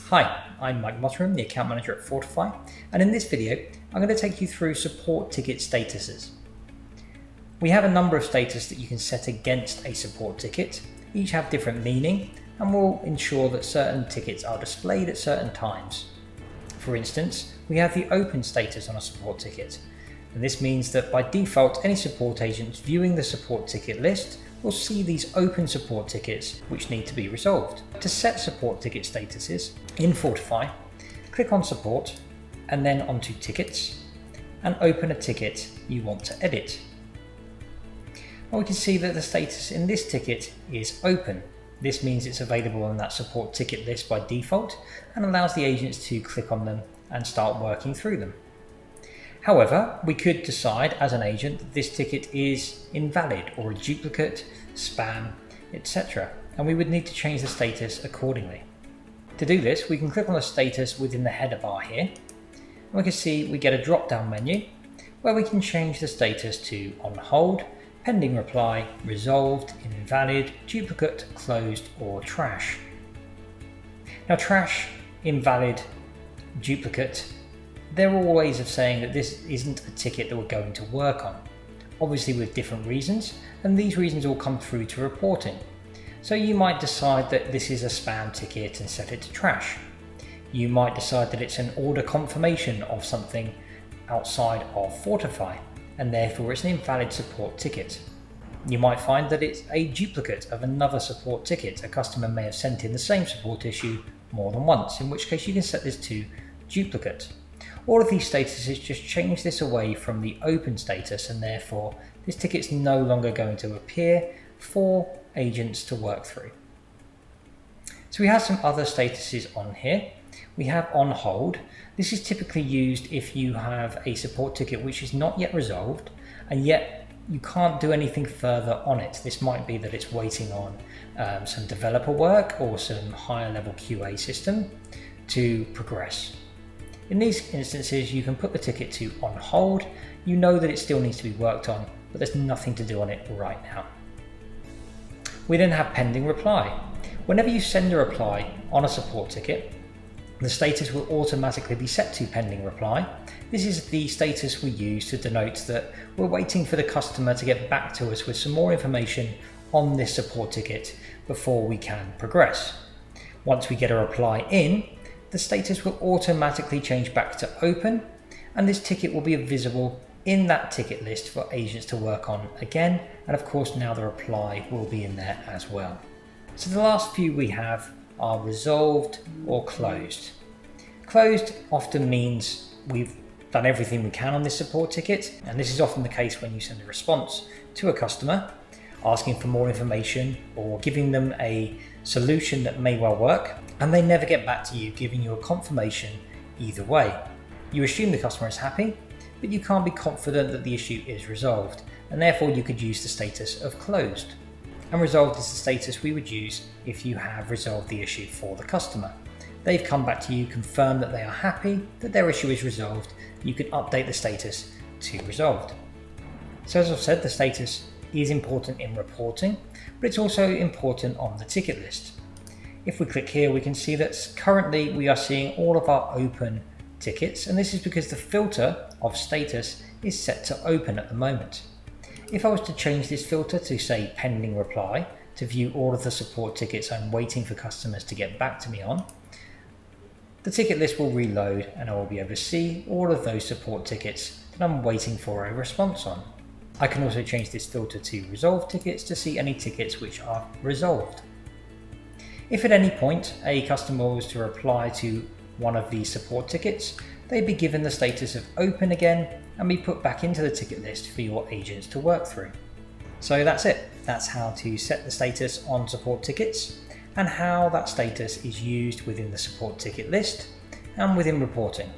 Hi, I'm Mike Mottram, the account manager at Fortifi, and in this video I'm going to take you through support ticket statuses. We have a number of status that you can set against a support ticket. Each have different meaning and will ensure that certain tickets are displayed at certain times. For instance, we have the open status on a support ticket, and this means that by default any support agents viewing the support ticket list will see these open support tickets which need to be resolved. To set support ticket statuses in Fortifi, click on Support and then onto Tickets and open a ticket you want to edit. And we can see that the status in this ticket is open. This means it's available on that support ticket list by default and allows the agents to click on them and start working through them. However, we could decide as an agent that this ticket is invalid or a duplicate, spam, etc. and we would need to change the status accordingly. To do this, we can click on the status within the header bar here, and we can see we get a drop-down menu where we can change the status to on hold, pending reply, resolved, invalid, duplicate, closed, or trash. Now trash, invalid, duplicate, there are all ways of saying that this isn't a ticket that we're going to work on, obviously with different reasons, and these reasons all come through to reporting. So you might decide that this is a spam ticket and set it to trash. You might decide that it's an order confirmation of something outside of Fortifi, and therefore it's an invalid support ticket. You might find that it's a duplicate of another support ticket. A customer may have sent in the same support issue more than once, in which case you can set this to duplicate. All of these statuses just change this away from the open status, and therefore this ticket's no longer going to appear for agents to work through. So we have some other statuses on here. We have on hold. This is typically used if you have a support ticket which is not yet resolved and yet you can't do anything further on it. This might be that it's waiting on some developer work or some higher level QA system to progress. In these instances, you can put the ticket to on hold. You know that it still needs to be worked on, but there's nothing to do on it right now. We then have pending reply. Whenever you send a reply on a support ticket, the status will automatically be set to pending reply. This is the status we use to denote that we're waiting for the customer to get back to us with some more information on this support ticket before we can progress. Once we get a reply in, the status will automatically change back to open, and this ticket will be visible in that ticket list for agents to work on again, and of course now the reply will be in there as well. So the last few we have are resolved or closed. Closed often means we've done everything we can on this support ticket, and this is often the case when you send a response to a customer asking for more information or giving them a solution that may well work, and they never get back to you giving you a confirmation either way. You assume the customer is happy, but you can't be confident that the issue is resolved, and therefore you could use the status of closed. And resolved is the status we would use if you have resolved the issue for the customer. They've come back to you, confirmed that they are happy, that their issue is resolved. You can update the status to resolved. So as I've said, the status is important in reporting, but it's also important on the ticket list. If we click here, we can see that currently we are seeing all of our open tickets, and this is because the filter of status is set to open at the moment. If I was to change this filter to say pending reply to view all of the support tickets I'm waiting for customers to get back to me on, the ticket list will reload and I will be able to see all of those support tickets that I'm waiting for a response on. I can also change this filter to resolved tickets to see any tickets which are resolved. If at any point a customer was to reply to one of these support tickets, they'd be given the status of open again and be put back into the ticket list for your agents to work through. So that's it. That's how to set the status on support tickets and how that status is used within the support ticket list and within reporting.